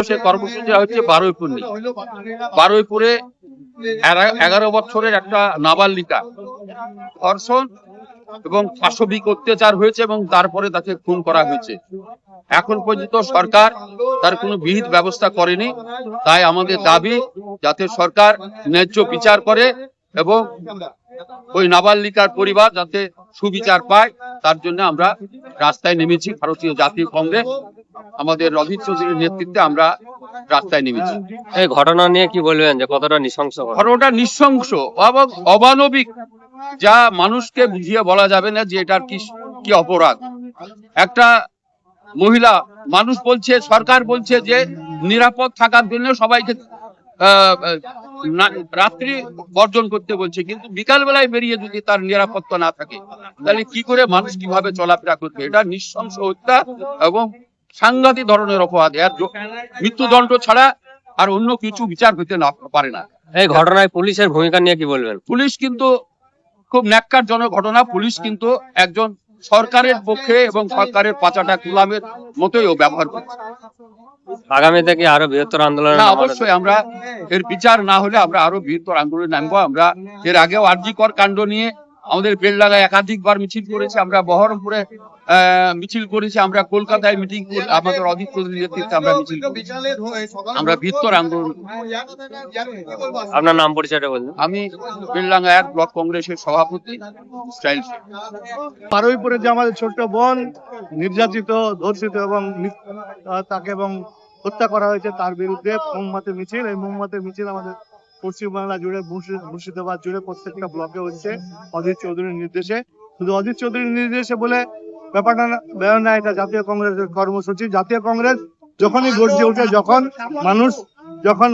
সে কর্মসূচি হচ্ছে বারুইপুর নিয়ে। বারুইপুরে 11 বছরের একটা নাবালিকা ধর্ষণ এবং পাশবিক অত্যাচার হয়েছে এবং তারপরে তাকে খুন করা হয়েছে। এখন পর্যন্ত সরকার তার কোনো বিহিত ব্যবস্থা করেনি। তাই আমাদের দাবি যাতে সরকার ন্যায্য বিচার করে এবং ওই নাবালিকার পরিবার যাতে সুবিচার পায়, তার জন্য আমরা রাস্তায় নেমেছি। ভারতীয় জাতীয় কংগ্রেস আমাদের রবির চৌধুরীর নেতৃত্বে আমরা রাস্তায় নেমেছি। এই ঘটনা নিয়ে কি বলবেন, যে কতটা নৃশংস ঘটনা? ঘটনাটা নৃশংস এবং অমানবিক, যা মানুষকে বুঝিয়ে বলা যাবে না যে এটার কি অপরাধ। একটা মহিলা, মানুষ বলছে, সরকার বলছে যে নিরাপদ থাকার জন্য সবাইকে রাত্রি বর্জন করতে বলছে, কিন্তু বিকাল বেলায় বেরিয়ে যদি তার নিরাপত্তা না থাকে তাহলে কি করে মানুষ কিভাবে চলাফেরা করবে? এটা নৃশংস হত্যা এবং সাংঘাতিক ধরনের অপরাধ। এর মৃত্যুদণ্ড ছাড়া আর অন্য কিছু বিচার হতে না পারে না। এই ঘটনায় পুলিশের ভূমিকা নিয়ে কি বলবেন? পুলিশ কিন্তু খুব ন্যাক্কারজনক ঘটনা। পুলিশ কিন্তু একজন সরকারের পক্ষে এবং সরকারের পাচাটা গোলামের মতোই ও ব্যবহার করছে। আগামীতে কি আরো বৃহত্তর আন্দোলন? অবশ্যই আমরা এর বিচার না হলে আমরা আরো বৃহত্তর আন্দোলনে নামবো। আমরা এর আগেও আরজিকর কাণ্ড নিয়ে আমাদের বেলডাঙ্গায় একাধিকবার মিছিল করেছি, আমরা বহরমপুরে মিছিল করেছি, আমরা কলকাতায় মিটিং করে আমাদের অজিত চৌধুরীর নেতৃত্বে আমরা মিছিল করেছি। আমরা বৃহত্তর আন্দোলন। আপনার নাম পরিচয়টা বলুন। আমি বেলডাঙ্গা 1 ব্লক কংগ্রেসের সভাপতি স্টাইল। বারুইপুরে যে আমাদের ছোট্ট বোন নির্যাতিত, ধর্ষিত এবং তাকে এবং হত্যা করা হয়েছে, তার বিরুদ্ধে মোমবাতি মিছিল। এই মোমবাতি মিছিল আমাদের পশ্চিমবাংলা জুড়ে, মুর্শিদাবাদ জুড়ে প্রত্যেকটা ব্লকে হচ্ছে অজিত চৌধুরীর নির্দেশে। শুধু অজিত চৌধুরীর নির্দেশে বলে ব্যাপারটা না, এটা জাতীয় কংগ্রেসের কর্মসূচি। জাতীয় কংগ্রেস যখনই গর্জে ওঠে, যখন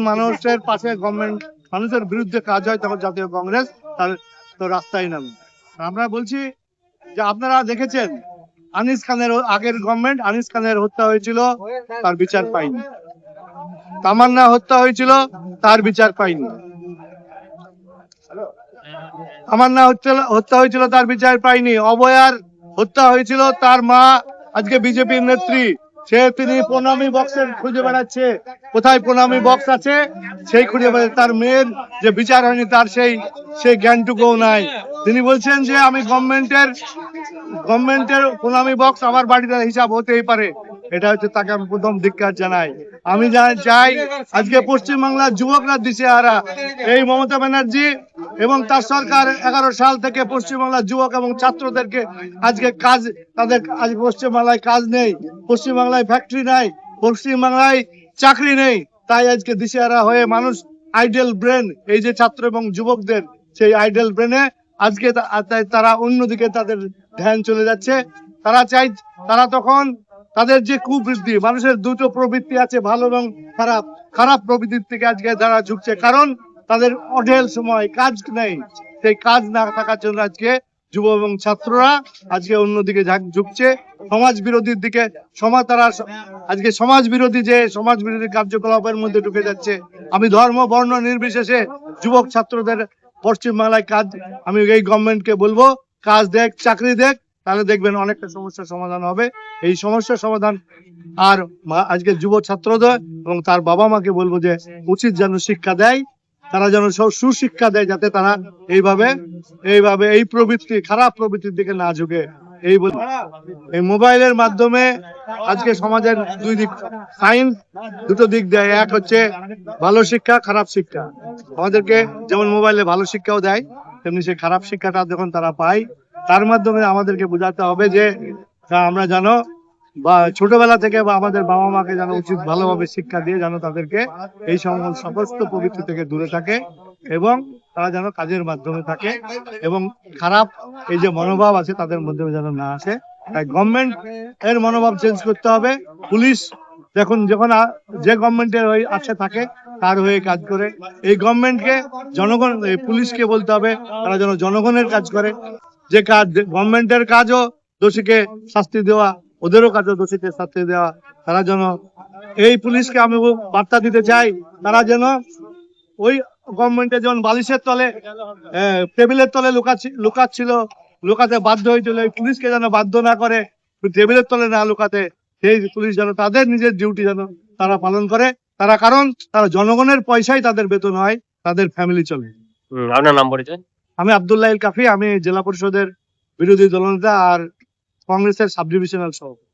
মানুষের পাশে গভর্নমেন্ট মানুষের বিরুদ্ধে কাজ হয়, তখন জাতীয় কংগ্রেস তার তো রাস্তায় নামে। আমরা বলছি যে আপনারা দেখেছেন আনিস খানের আগের গভর্নমেন্ট, আনিস খানের হত্যা হয়েছিল, তার বিচার পাইনি। তামান্না হত্যা হয়েছিল, তার বিচার পাইনি। তামান্না হত্যা হয়েছিল, তার বিচার পাইনি। অভয়ার হত্যা হয়েছিল, তার মা আজকে বিজেপির নেত্রী, তিনি প্রণামী বক্সের খুঁজে বেড়াচ্ছে, কোথায় প্রণামী বক্স আছে সেই খুঁজে বেড়াচ্ছে। তার মেয়ের যে বিচার হয়নি, তার সেই জ্ঞানটুকুও নাই। তিনি বলছেন যে আমি গভর্নমেন্টের প্রণামী বক্স আমার বাড়িতে হিসাব হতেই পারে। এটা হচ্ছে, তাকে আমি প্রথম ধিক্কার জানাই। আমি চাই আজকে পশ্চিমবাংলার যুবকরা দিশেহারা। এই মমতা ব্যানার্জি এবং তার সরকার 11 সাল থেকে পশ্চিমবাংলার যুবক এবং ছাত্রদেরকে আজকে আজ পশ্চিমবাংলায় কাজ নেই, পশ্চিমবাংলায় ফ্যাক্টরি নাই, পশ্চিমবাংলায় চাকরি নেই। তাই আজকে দিশেহারা হয়ে মানুষ আইডেল ব্রেন, এই যে ছাত্র এবং যুবকদের সেই আইডেল ব্রেনে আজকে তারা অন্যদিকে তাদের ধ্যান চলে যাচ্ছে। তারা তখন তাদের যে কুবৃত্তি, মানুষের দুটো প্রবৃত্তি আছে, ভালো এবং খারাপ প্রবৃত্তির থেকে আজকে তারা ঝুঁকছে, কারণ তাদের অঢেল সময়, কাজ নেই। সেই কাজ না থাকার জন্য আজকে যুব এবং ছাত্ররা আজকে অন্যদিকে ঝুঁকছে, সমাজ বিরোধীর দিকে। তারা আজকে সমাজ বিরোধী কার্যকলাপের মধ্যে ঢুকে যাচ্ছে। আমি ধর্ম বর্ণ নির্বিশেষে যুবক ছাত্রদের পশ্চিমবাংলায় কাজ, আমি এই গভর্নমেন্টকে বলবো, কাজ দেখ, চাকরি দেখ, তাহলে দেখবেন অনেকটা সমস্যার সমাধান হবে। এই সমস্যার সমাধান আর আজকে যুব ছাত্রদের এবং তার বাবা মাকে বলবো যে উচিত যেন শিক্ষা দেয়, তারা যেন সুশিক্ষা দেয়, যাতে তারা এইভাবে এই খারাপ প্রবৃত্তির দিকে না ঝুঁকে। এই মোবাইলের মাধ্যমে আজকে সমাজের দুটো দিক দেয়। এক হচ্ছে ভালো শিক্ষা, খারাপ শিক্ষা। আমাদেরকে যেমন মোবাইলে ভালো শিক্ষাও দেয়, তেমনি সেই খারাপ শিক্ষাটা যখন তারা পায়, তার মাধ্যমে আমাদেরকে বোঝাতে হবে যে আমরা যেন ছোটবেলা থেকে আমাদের বাবা মাকে যেন উচিত ভালোভাবে শিক্ষা দিয়ে যেন তাদেরকে এই সমস্ত প্রবৃত্তি থেকে দূরে থাকে এবং তারা যেন কাজের মাধ্যমে থাকে এবং খারাপ এই যে মনোভাব আছে তাদের মধ্যে যেন না আসে। তাই গভর্নমেন্ট এর মনোভাব চেঞ্জ করতে হবে। পুলিশ যখন যে গভর্নমেন্টের আছে থাকে, তার হয়ে কাজ করে। এই গভর্নমেন্টকে পুলিশকে বলতে হবে তারা যেন জনগণের কাজ করে। যে কাজ গভর্নমেন্টের কাজও দোষীকে শাস্তি দেওয়া, ওদেরও কাজও দোষীকে শাস্তি দেওয়া। তারা যেন এই পুলিশকে আমি বার্তা দিতে চাই, তারা যেন ওই গভর্নমেন্টে যেমন বালিশের তলে, টেবিলের তলে লুকাতে বাধ্য হয়েছিল, এই পুলিশকে যেন বাধ্য না করে টেবিলের তলে না লুকাতে। সেই পুলিশ যেন তাদের নিজের ডিউটি যেন তারা পালন করে। তারা কারণ তারা জনগণের পয়সায় তাদের বেতন হয়, তাদের ফ্যামিলি চলে। আপনার নাম পরিচয়? আমি আব্দুল্লাহ কাফি, আমি জেলা পরিষদের বিরোধী দলনেতা আর কংগ্রেসের সাব ডিভিশনাল সভাপতি।